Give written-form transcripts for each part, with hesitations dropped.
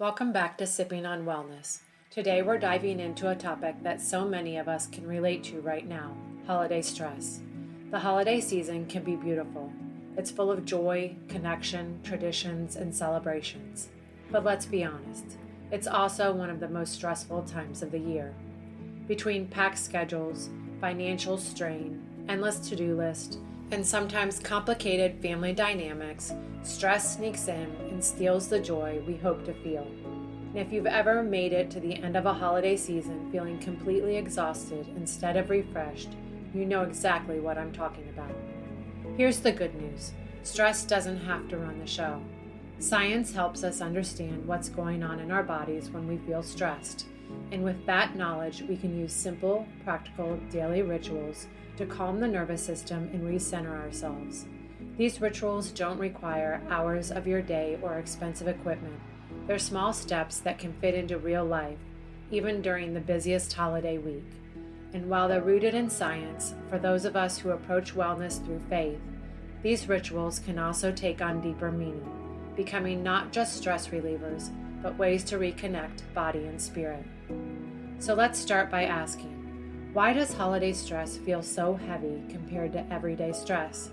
Welcome back to Sipping on Wellness. Today we're diving into a topic that so many of us can relate to right now: holiday stress. The holiday season can be beautiful. It's full of joy, connection, traditions, and celebrations. But let's be honest, it's also one of the most stressful times of the year. Between packed schedules, financial strain, endless to-do list, and sometimes complicated family dynamics, stress sneaks in and steals the joy we hope to feel. And if you've ever made it to the end of a holiday season feeling completely exhausted instead of refreshed, you know exactly what I'm talking about. Here's the good news: stress doesn't have to run the show. Science helps us understand what's going on in our bodies when we feel stressed. And with that knowledge, we can use simple, practical daily rituals to calm the nervous system and recenter ourselves. These rituals don't require hours of your day or expensive equipment. They're small steps that can fit into real life, even during the busiest holiday week. And while they're rooted in science, for those of us who approach wellness through faith, these rituals can also take on deeper meaning, becoming not just stress relievers, but ways to reconnect body and spirit. So let's start by asking, why does holiday stress feel so heavy compared to everyday stress?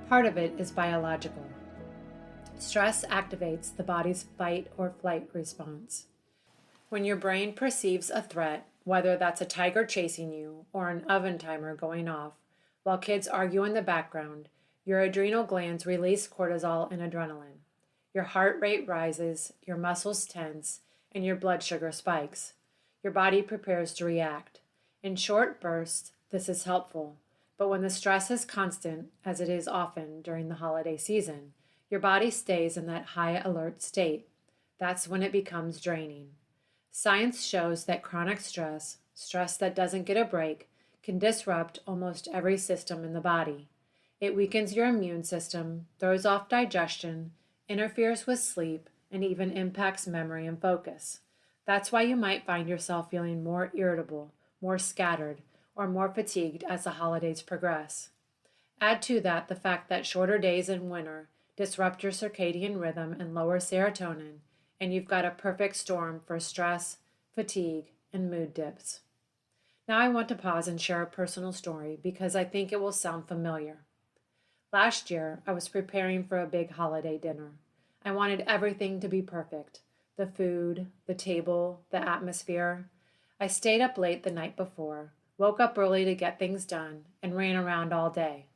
Part of it is biological. Stress activates the body's fight or flight response. When your brain perceives a threat, whether that's a tiger chasing you or an oven timer going off, while kids argue in the background, your adrenal glands release cortisol and adrenaline. Your heart rate rises, your muscles tense, and your blood sugar spikes. Your body prepares to react. In short bursts, this is helpful, but when the stress is constant, as it is often during the holiday season, your body stays in that high alert state. That's when it becomes draining. Science shows that chronic stress that doesn't get a break, can disrupt almost every system in the body. It weakens your immune system, throws off digestion, interferes with sleep, and even impacts memory and focus. That's why you might find yourself feeling more irritable, more scattered, or more fatigued as the holidays progress. Add to that the fact that shorter days in winter disrupt your circadian rhythm and lower serotonin, and you've got a perfect storm for stress, fatigue, and mood dips. Now I want to pause and share a personal story because I think it will sound familiar. Last year, I was preparing for a big holiday dinner. I wanted everything to be perfect: the food, the table, the atmosphere. I stayed up late the night before, woke up early to get things done, and ran around all day.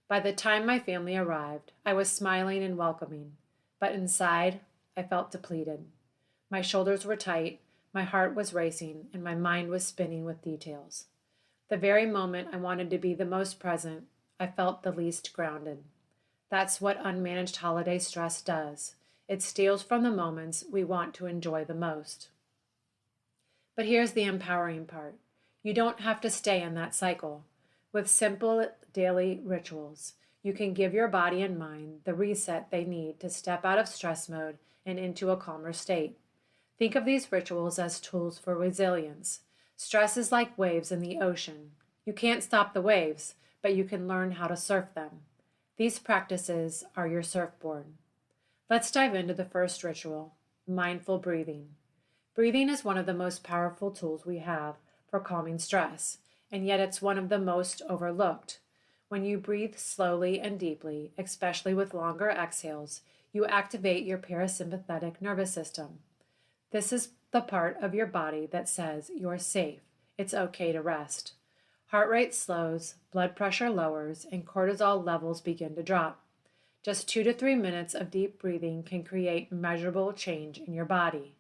By the time my family arrived, I was smiling and welcoming, but inside, I felt depleted. My shoulders were tight, my heart was racing, and my mind was spinning with details. The very moment I wanted to be the most present, I felt the least grounded. That's what unmanaged holiday stress does. It steals from the moments we want to enjoy the most. But here's the empowering part. You don't have to stay in that cycle. With simple daily rituals, you can give your body and mind the reset they need to step out of stress mode and into a calmer state. Think of these rituals as tools for resilience. Stress is like waves in the ocean. You can't stop the waves, but you can learn how to surf them. These practices are your surfboard. Let's dive into the first ritual: mindful breathing. Breathing is one of the most powerful tools we have for calming stress, and yet it's one of the most overlooked. When you breathe slowly and deeply, especially with longer exhales, you activate your parasympathetic nervous system. This is the part of your body that says you're safe, it's okay to rest. Heart rate slows, blood pressure lowers, and cortisol levels begin to drop. Just 2 to 3 minutes of deep breathing can create measurable change in your body.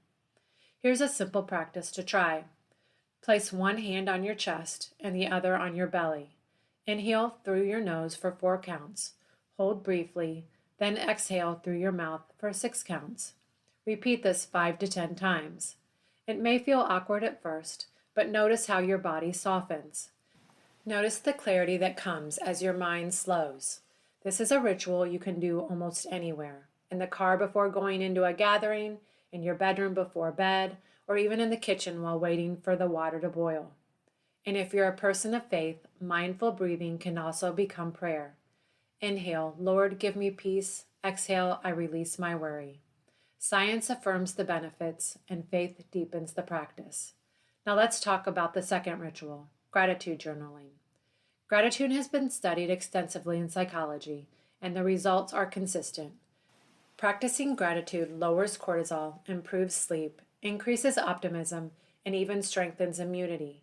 Here's a simple practice to try. Place one hand on your chest and the other on your belly. Inhale through your nose for 4 counts. Hold briefly, then exhale through your mouth for 6 counts. Repeat this 5 to 10 times. It may feel awkward at first, but notice how your body softens. Notice the clarity that comes as your mind slows. This is a ritual you can do almost anywhere: in the car before going into a gathering, in your bedroom before bed, or even in the kitchen while waiting for the water to boil. And if you're a person of faith, mindful breathing can also become prayer. Inhale, Lord, give me peace. Exhale, I release my worry. Science affirms the benefits, and faith deepens the practice. Now let's talk about the second ritual, gratitude journaling. Gratitude has been studied extensively in psychology, and the results are consistent. Practicing gratitude lowers cortisol, improves sleep, increases optimism, and even strengthens immunity.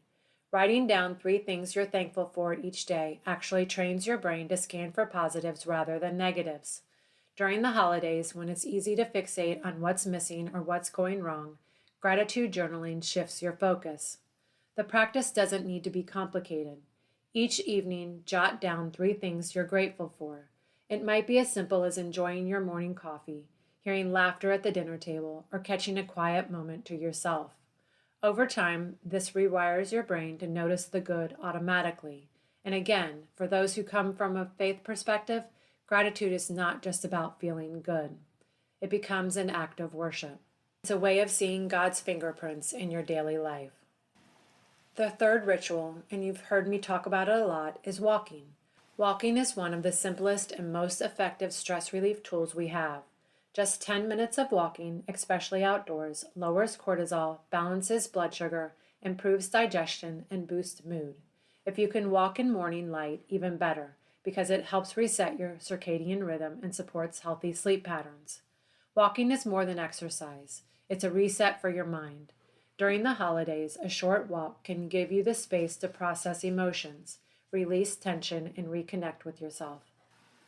Writing down 3 things you're thankful for each day actually trains your brain to scan for positives rather than negatives. During the holidays, when it's easy to fixate on what's missing or what's going wrong, gratitude journaling shifts your focus. The practice doesn't need to be complicated. Each evening, jot down 3 things you're grateful for. It might be as simple as enjoying your morning coffee, hearing laughter at the dinner table, or catching a quiet moment to yourself. Over time, this rewires your brain to notice the good automatically. And again, for those who come from a faith perspective, gratitude is not just about feeling good. It becomes an act of worship. It's a way of seeing God's fingerprints in your daily life. The third ritual, and you've heard me talk about it a lot, is walking. Walking is one of the simplest and most effective stress relief tools we have. Just 10 minutes of walking, especially outdoors, lowers cortisol, balances blood sugar, improves digestion, and boosts mood. If you can walk in morning light, even better, because it helps reset your circadian rhythm and supports healthy sleep patterns. Walking is more than exercise. It's a reset for your mind. During the holidays, a short walk can give you the space to process emotions, release tension, and reconnect with yourself.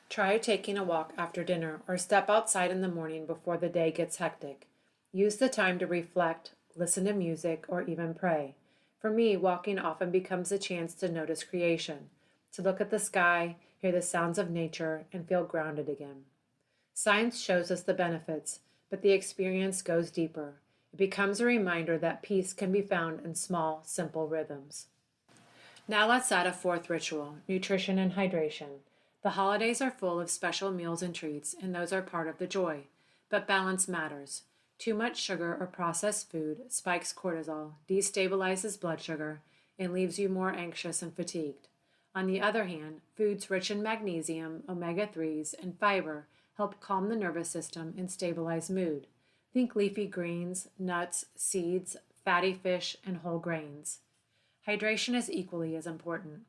Try taking a walk after dinner or step outside in the morning before the day gets hectic. Use the time to reflect, listen to music, or even pray. For me, walking often becomes a chance to notice creation, to look at the sky, hear the sounds of nature, and feel grounded again. Science shows us the benefits, but the experience goes deeper. It becomes a reminder that peace can be found in small, simple rhythms. Now let's add a fourth ritual, nutrition and hydration. The holidays are full of special meals and treats, and those are part of the joy. But balance matters. Too much sugar or processed food spikes cortisol, destabilizes blood sugar, and leaves you more anxious and fatigued. On the other hand, foods rich in magnesium, omega-3s, and fiber help calm the nervous system and stabilize mood. Think leafy greens, nuts, seeds, fatty fish, and whole grains. Hydration is equally as important.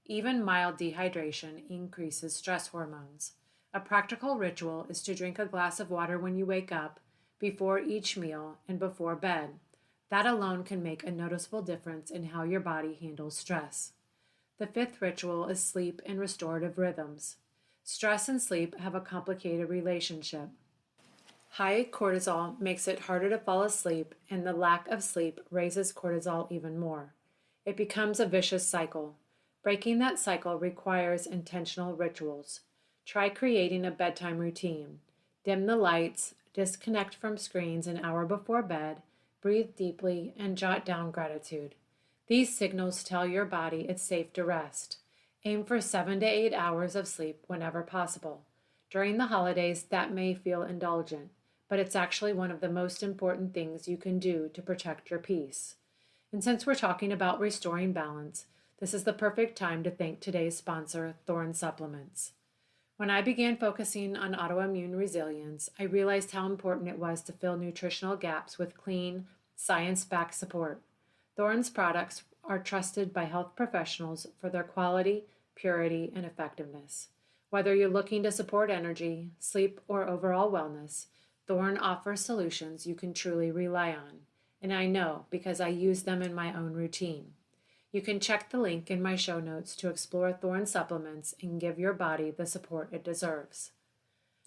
Even mild dehydration increases stress hormones. A practical ritual is to drink a glass of water when you wake up, before each meal, and before bed. That alone can make a noticeable difference in how your body handles stress. The fifth ritual is sleep and restorative rhythms. Stress and sleep have a complicated relationship. High cortisol makes it harder to fall asleep, and the lack of sleep raises cortisol even more. It becomes a vicious cycle. Breaking that cycle requires intentional rituals. Try creating a bedtime routine. Dim the lights, disconnect from screens an hour before bed, breathe deeply, and jot down gratitude. These signals tell your body it's safe to rest. Aim for 7 to 8 hours of sleep whenever possible. During the holidays, that may feel indulgent, but it's actually one of the most important things you can do to protect your peace. And since we're talking about restoring balance, this is the perfect time to thank today's sponsor, Thorne Supplements. When I began focusing on autoimmune resilience, I realized how important it was to fill nutritional gaps with clean, science-backed support. Thorne's products are trusted by health professionals for their quality, purity, and effectiveness. Whether you're looking to support energy, sleep, or overall wellness, Thorne offers solutions you can truly rely on. And I know because I use them in my own routine. You can check the link in my show notes to explore Thorne Supplements and give your body the support it deserves.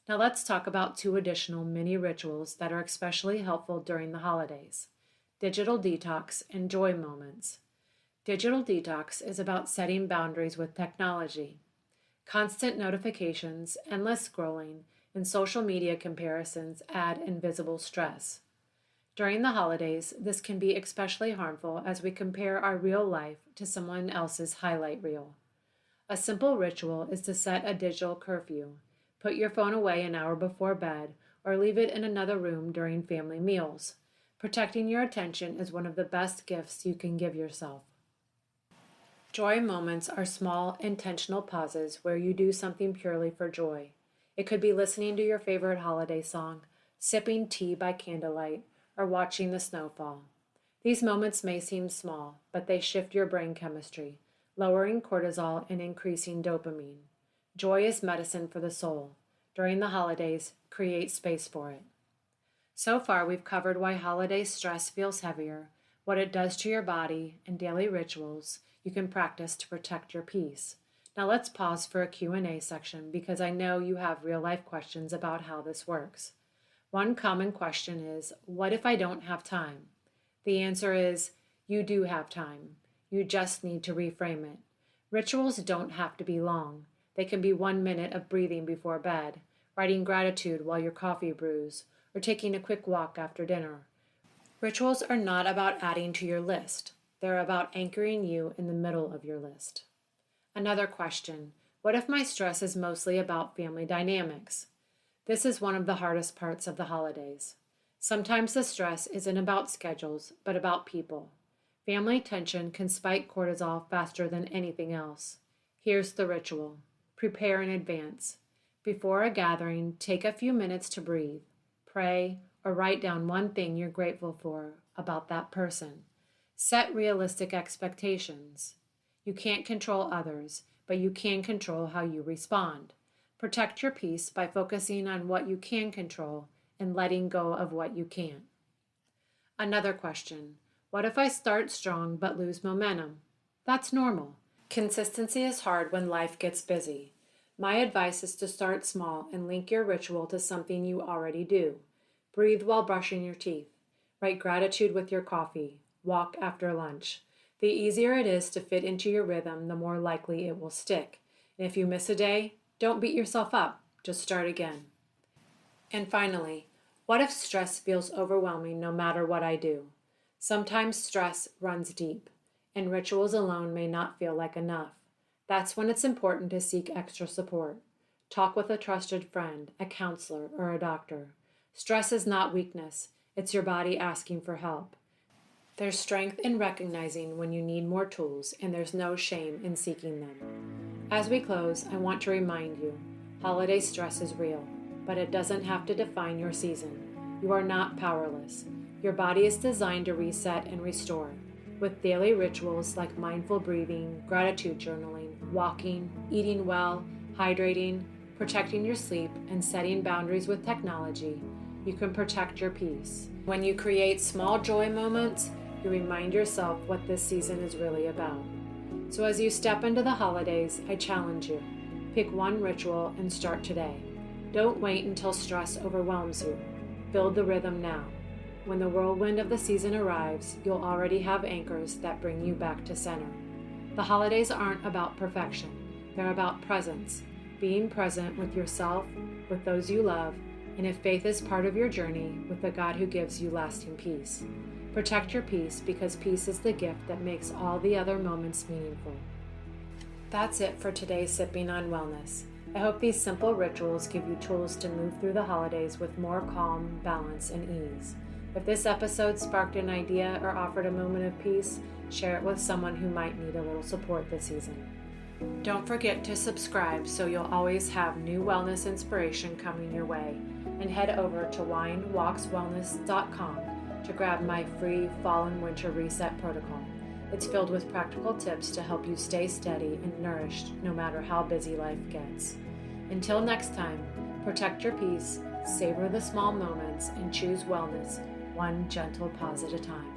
Now let's talk about 2 additional mini rituals that are especially helpful during the holidays: digital detox and joy moments. Digital detox is about setting boundaries with technology. Constant notifications, endless scrolling, and social media comparisons add invisible stress. During the holidays, this can be especially harmful as we compare our real life to someone else's highlight reel. A simple ritual is to set a digital curfew. Put your phone away an hour before bed or leave it in another room during family meals. Protecting your attention is one of the best gifts you can give yourself. Joy moments are small, intentional pauses where you do something purely for joy. It could be listening to your favorite holiday song, sipping tea by candlelight, or watching the snow fall. These moments may seem small, but they shift your brain chemistry, lowering cortisol and increasing dopamine. Joy is medicine for the soul. During the holidays, create space for it. So far, we've covered why holiday stress feels heavier, what it does to your body, and daily rituals you can practice to protect your peace. Now let's pause for a Q&A section because I know you have real-life questions about how this works. One common question is, what if I don't have time? The answer is, you do have time. You just need to reframe it. Rituals don't have to be long. They can be 1 minute of breathing before bed, writing gratitude while your coffee brews, or taking a quick walk after dinner. Rituals are not about adding to your list. They're about anchoring you in the middle of your list. Another question, what if my stress is mostly about family dynamics? This is one of the hardest parts of the holidays. Sometimes the stress isn't about schedules, but about people. Family tension can spike cortisol faster than anything else. Here's the ritual. Prepare in advance. Before a gathering, take a few minutes to breathe. Pray, or write down one thing you're grateful for about that person. Set realistic expectations. You can't control others, but you can control how you respond. Protect your peace by focusing on what you can control and letting go of what you can't. Another question, what if I start strong but lose momentum? That's normal. Consistency is hard when life gets busy. My advice is to start small and link your ritual to something you already do. Breathe while brushing your teeth. Write gratitude with your coffee. Walk after lunch. The easier it is to fit into your rhythm, the more likely it will stick. And if you miss a day, don't beat yourself up. Just start again. And finally, what if stress feels overwhelming no matter what I do? Sometimes stress runs deep, and rituals alone may not feel like enough. That's when it's important to seek extra support. Talk with a trusted friend, a counselor, or a doctor. Stress is not weakness. It's your body asking for help. There's strength in recognizing when you need more tools, and there's no shame in seeking them. As we close, I want to remind you, holiday stress is real, but it doesn't have to define your season. You are not powerless. Your body is designed to reset and restore. With daily rituals like mindful breathing, gratitude journaling, walking, eating well, hydrating, protecting your sleep, and setting boundaries with technology, you can protect your peace. When you create small joy moments, you remind yourself what this season is really about. So as you step into the holidays, I challenge you. Pick one ritual and start today. Don't wait until stress overwhelms you. Build the rhythm now. When the whirlwind of the season arrives, you'll already have anchors that bring you back to center. The holidays aren't about perfection. They're about presence. Being present with yourself, with those you love, and if faith is part of your journey, with the God who gives you lasting peace. Protect your peace because peace is the gift that makes all the other moments meaningful. That's it for today's Sipping on Wellness. I hope these simple rituals give you tools to move through the holidays with more calm, balance, and ease. If this episode sparked an idea or offered a moment of peace, share it with someone who might need a little support this season. Don't forget to subscribe so you'll always have new wellness inspiration coming your way, and head over to winewalkswellness.com to grab my free fall and winter reset protocol. It's filled with practical tips to help you stay steady and nourished no matter how busy life gets. Until next time, protect your peace, savor the small moments, and choose wellness one gentle pause at a time.